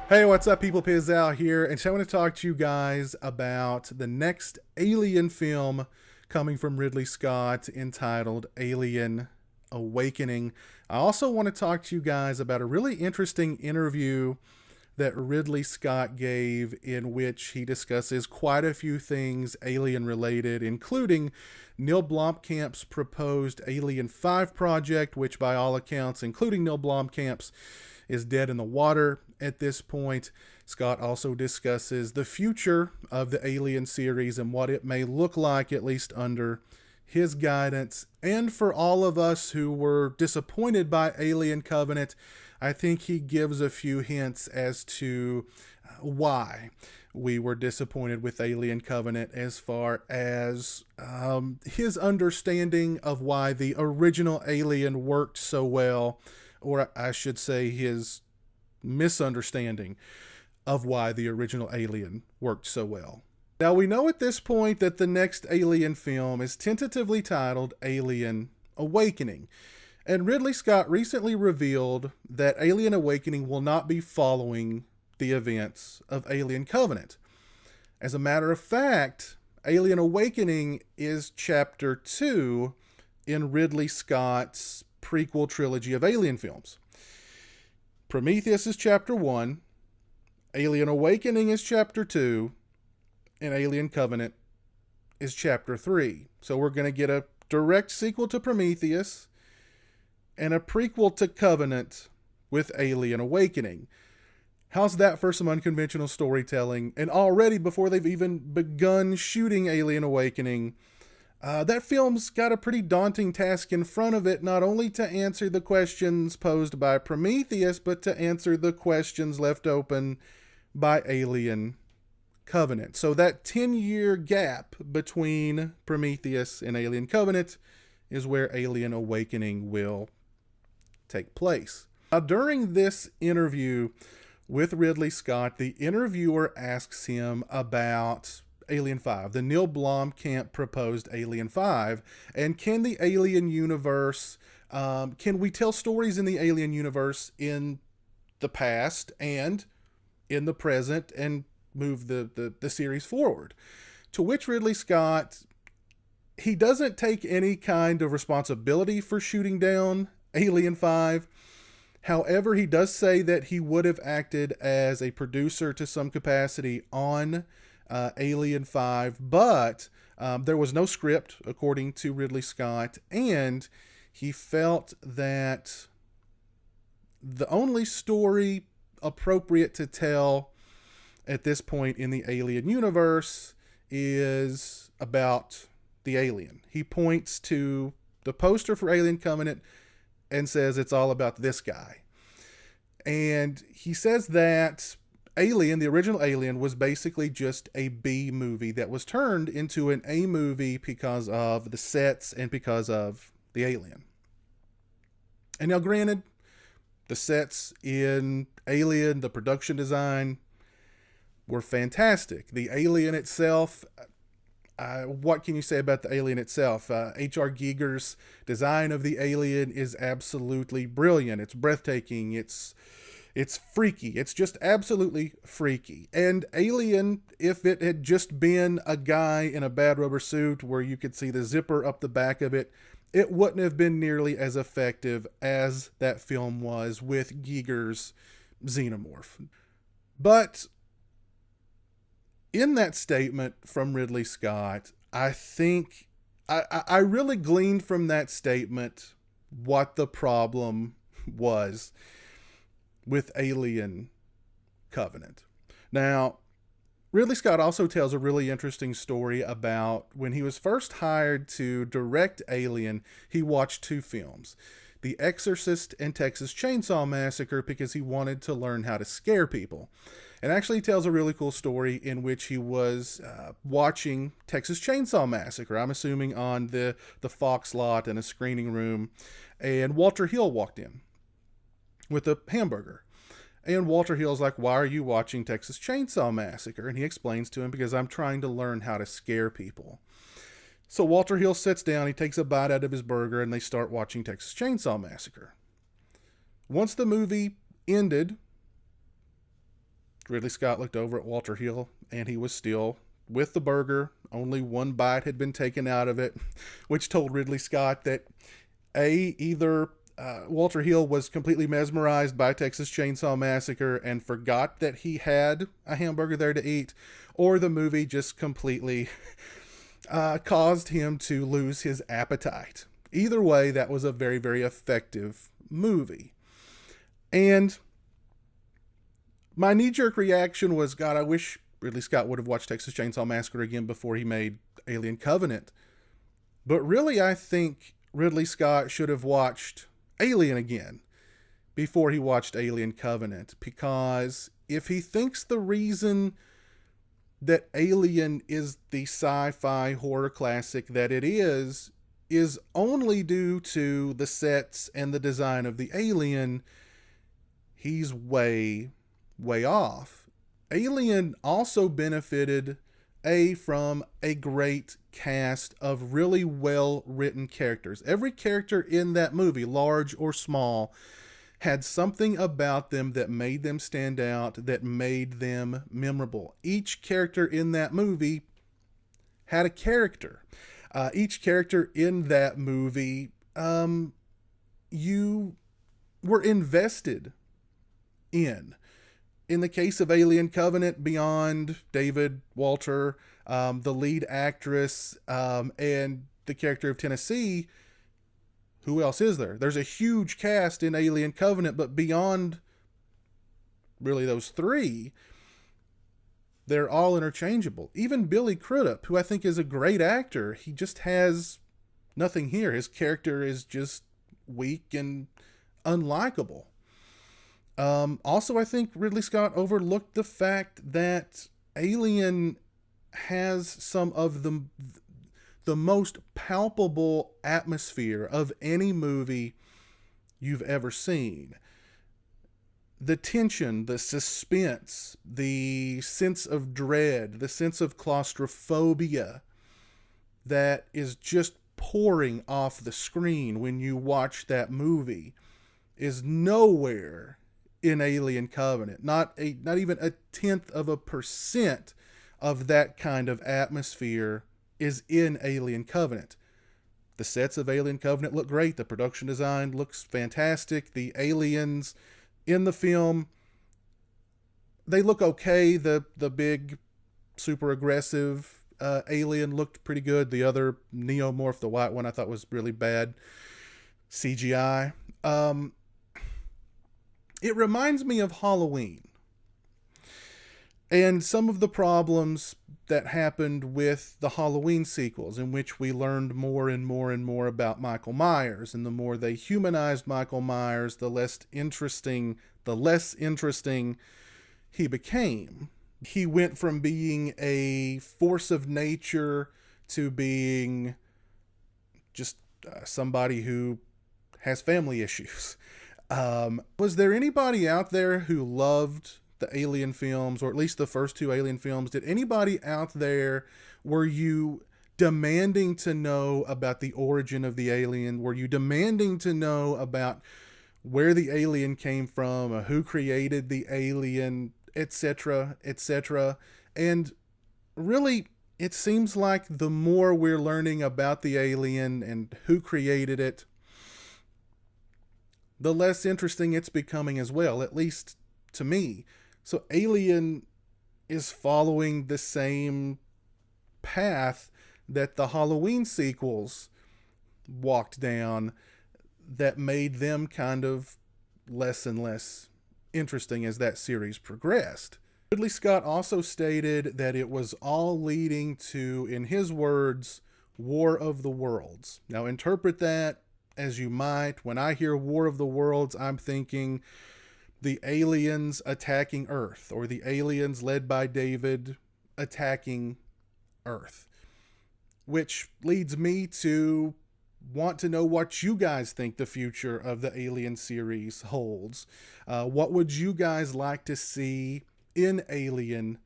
Hey, what's up, people? Pizowell here, and so I want to talk to you guys about the next Alien film coming from Ridley Scott entitled Alien Awakening. I also want to talk to you guys about a really interesting interview that Ridley Scott gave in which he discusses quite a few things alien related, including Neil Blomkamp's proposed Alien 5 project, which by all accounts, including Neil Blomkamp's, is dead in the water at this point. Scott also discusses the future of the Alien series and what it may look like, at least under his guidance. And for all of us who were disappointed by Alien Covenant, I think he gives a few hints as to why we were disappointed with Alien Covenant, as far as his understanding of why the original Alien worked so well, or I should say his misunderstanding of why the original Alien worked so well. Now, we know at this point that the next Alien film is tentatively titled Alien Awakening. And Ridley Scott recently revealed that Alien Awakening will not be following the events of Alien Covenant. As a matter of fact, Alien Awakening is Chapter 2 in Ridley Scott's prequel trilogy of Alien films. Prometheus is Chapter 1, Alien Awakening is Chapter 2, and Alien Covenant is Chapter 3. So we're going to get a direct sequel to Prometheus and a prequel to Covenant with Alien Awakening. How's that for some unconventional storytelling? And already, before they've even begun shooting Alien Awakening, that film's got a pretty daunting task in front of it, not only to answer the questions posed by Prometheus, but to answer the questions left open by Alien Covenant. So that 10-year gap between Prometheus and Alien Covenant is where Alien Awakening will take place. Now, during this interview with Ridley Scott, the interviewer asks him about Alien 5, the Neil Blomkamp proposed Alien 5, and can the Alien universe, can we tell stories in the Alien universe in the past and in the present and move the series forward? To which Ridley Scott, he doesn't take any kind of responsibility for shooting down Alien 5. However, he does say that he would have acted as a producer to some capacity on Alien 5, but there was no script, according to Ridley Scott, and he felt that the only story appropriate to tell at this point in the Alien universe is about the alien. He points to the poster for Alien Covenant and says it's all about this guy. And he says that Alien, the original Alien, was basically just a B movie that was turned into an A movie because of the sets and because of the alien. And now, granted, the sets in Alien, the production design, were fantastic. The alien itself, what can you say about the alien itself? H.R. Giger's design of the alien is absolutely brilliant. It's breathtaking. It's freaky. It's just absolutely freaky. And Alien, if it had just been a guy in a bad rubber suit where you could see the zipper up the back of it, it wouldn't have been nearly as effective as that film was with Giger's xenomorph. But in that statement from Ridley Scott, I think I really gleaned from that statement what the problem was with Alien Covenant. Now, Ridley Scott also tells a really interesting story about when he was first hired to direct Alien, he watched two films, The Exorcist and Texas Chainsaw Massacre, because he wanted to learn how to scare people. And actually he tells a really cool story in which he was watching Texas Chainsaw Massacre, I'm assuming on the Fox lot in a screening room, and Walter Hill walked in with a hamburger. And Walter Hill's like, why are you watching Texas Chainsaw Massacre? And he explains to him, because I'm trying to learn how to scare people. So Walter Hill sits down, he takes a bite out of his burger, and they start watching Texas Chainsaw Massacre. Once the movie ended, Ridley Scott looked over at Walter Hill, and he was still with the burger. Only one bite had been taken out of it, which told Ridley Scott that either Walter Hill was completely mesmerized by Texas Chainsaw Massacre and forgot that he had a hamburger there to eat, or the movie just completely caused him to lose his appetite. Either way, that was a very, very effective movie. And my knee-jerk reaction was, God, I wish Ridley Scott would have watched Texas Chainsaw Massacre again before he made Alien Covenant. But really, I think Ridley Scott should have watched Alien again before he watched Alien Covenant, because if he thinks the reason that Alien is the sci-fi horror classic that it is only due to the sets and the design of the alien, he's way, way off. Alien also benefited from a great cast of really well-written characters. Every character in that movie, large or small, had something about them that made them stand out, that made them memorable. Each character in that movie had a character. Each character in that movie, you were invested in. In the case of Alien Covenant, beyond David, Walter, the lead actress, and the character of Tennessee, who else is there? There's a huge cast in Alien Covenant, but beyond really those three, they're all interchangeable. Even Billy Crudup, who I think is a great actor, he just has nothing here. His character is just weak and unlikable. Also, I think Ridley Scott overlooked the fact that Alien has some of the most palpable atmosphere of any movie you've ever seen. The tension, the suspense, the sense of dread, the sense of claustrophobia that is just pouring off the screen when you watch that movie is nowhere in Alien Covenant. Not even 0.1% of that kind of atmosphere is in Alien Covenant. The sets of Alien Covenant look great. The production design looks fantastic. The aliens in the film, they look okay. The big, super aggressive alien looked pretty good. The other neomorph, the white one, I thought was really bad CGI. It reminds me of Halloween and some of the problems that happened with the Halloween sequels, in which we learned more and more and more about Michael Myers, and the more they humanized Michael Myers, the less interesting he became. He went from being a force of nature to being just somebody who has family issues. Was there anybody out there who loved the Alien films, or at least the first two Alien films? Did anybody out there, were you demanding to know about the origin of the alien? Were you demanding to know about where the alien came from, who created the alien, etc., etc.? And really, it seems like the more we're learning about the alien and who created it, the less interesting it's becoming as well, at least to me. So Alien is following the same path that the Halloween sequels walked down, that made them kind of less and less interesting as that series progressed. Ridley Scott also stated that it was all leading to, in his words, War of the Worlds. Now interpret that as you might. When I hear War of the Worlds, I'm thinking the aliens attacking Earth, or the aliens led by David attacking Earth, which leads me to want to know what you guys think the future of the Alien series holds. What would you guys like to see in Alien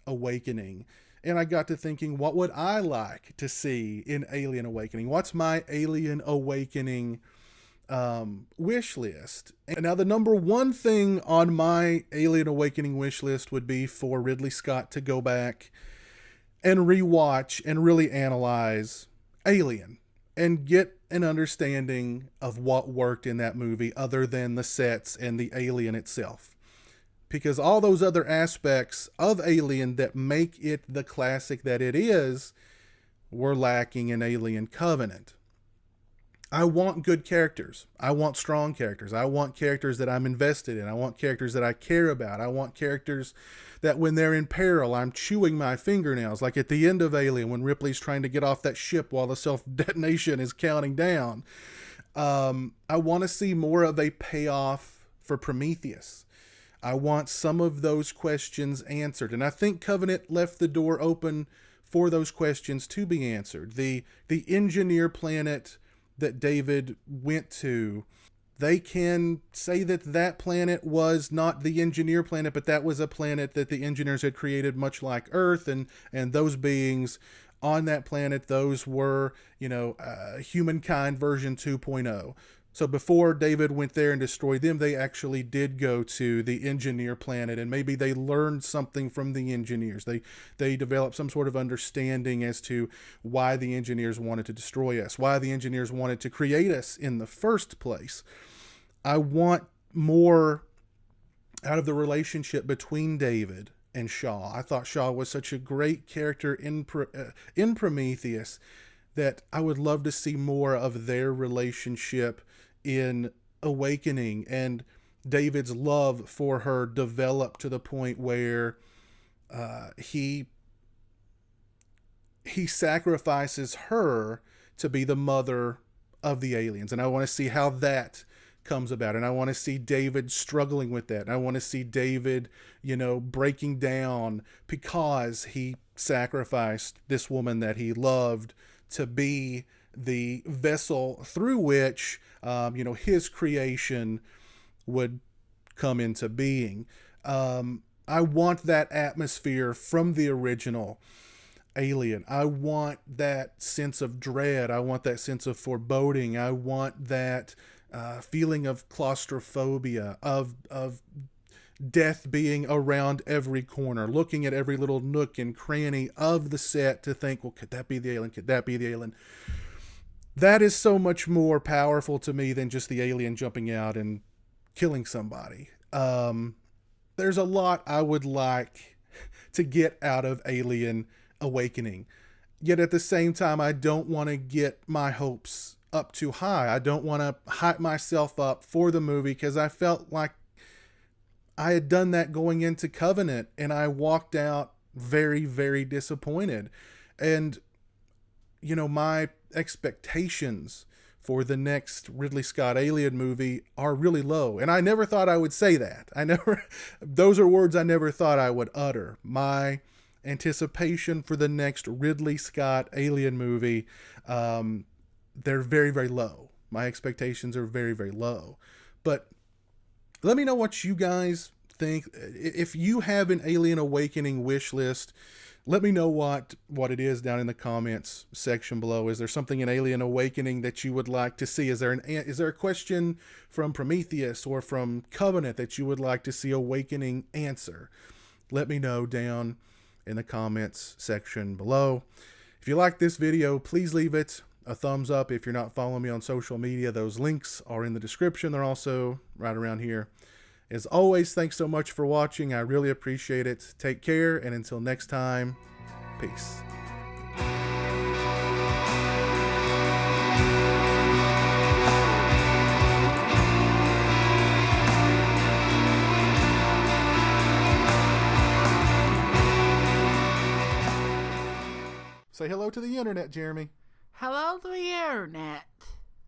Awakening? And I got to thinking, what would I like to see in Alien Awakening? What's my Alien Awakening wish list. And now the number one thing on my Alien Awakening wish list would be for Ridley Scott to go back and rewatch and really analyze Alien and get an understanding of what worked in that movie other than the sets and the alien itself. Because all those other aspects of Alien that make it the classic that it is were lacking in Alien Covenant. I want good characters. I want strong characters. I want characters that I'm invested in. I want characters that I care about. I want characters that when they're in peril, I'm chewing my fingernails. Like at the end of Alien, when Ripley's trying to get off that ship while the self-detonation is counting down. I want to see more of a payoff for Prometheus. I want some of those questions answered. And I think Covenant left the door open for those questions to be answered. The engineer planet that David went to, they can say that that planet was not the engineer planet, but that was a planet that the engineers had created much like Earth, and those beings on that planet, those were, humankind version 2.0. So before David went there and destroyed them, they actually did go to the engineer planet, and maybe they learned something from the engineers. They developed some sort of understanding as to why the engineers wanted to destroy us, why the engineers wanted to create us in the first place. I want more out of the relationship between David and Shaw. I thought Shaw was such a great character in Prometheus that I would love to see more of their relationship in Awakening, and David's love for her develop to the point where he sacrifices her to be the mother of the aliens. And I want to see how that comes about, and I want to see David struggling with that, and I want to see David breaking down because he sacrificed this woman that he loved to be the vessel through which his creation would come into being. I want that atmosphere from the original Alien. I want that sense of dread. I want that sense of foreboding. I want that feeling of claustrophobia, of death being around every corner, looking at every little nook and cranny of the set to think, well, could that be the alien? Could that be the alien? That is so much more powerful to me than just the alien jumping out and killing somebody. There's a lot I would like to get out of Alien Awakening. Yet at the same time, I don't want to get my hopes up too high. I don't want to hype myself up for the movie because I felt like I had done that going into Covenant, and I walked out very, very disappointed. And, my expectations for the next Ridley Scott Alien movie are really low. And I never thought I would say that. Those are words I never thought I would utter. My anticipation for the next Ridley Scott Alien movie, they're very, very low. My expectations are very, very low. But let me know what you guys think. If you have an Alien Awakening wish list, let me know what it is down in the comments section below. Is there something in Alien Awakening that you would like to see? Is there a question from Prometheus or from Covenant that you would like to see Awakening answer? Let me know down in the comments section below. If you like this video, please leave it a thumbs up. If you're not following me on social media, those links are in the description. They're also right around here. As always, thanks so much for watching. I really appreciate it. Take care, and until next time, peace. Say hello to the internet, Jeremy. Hello to the internet.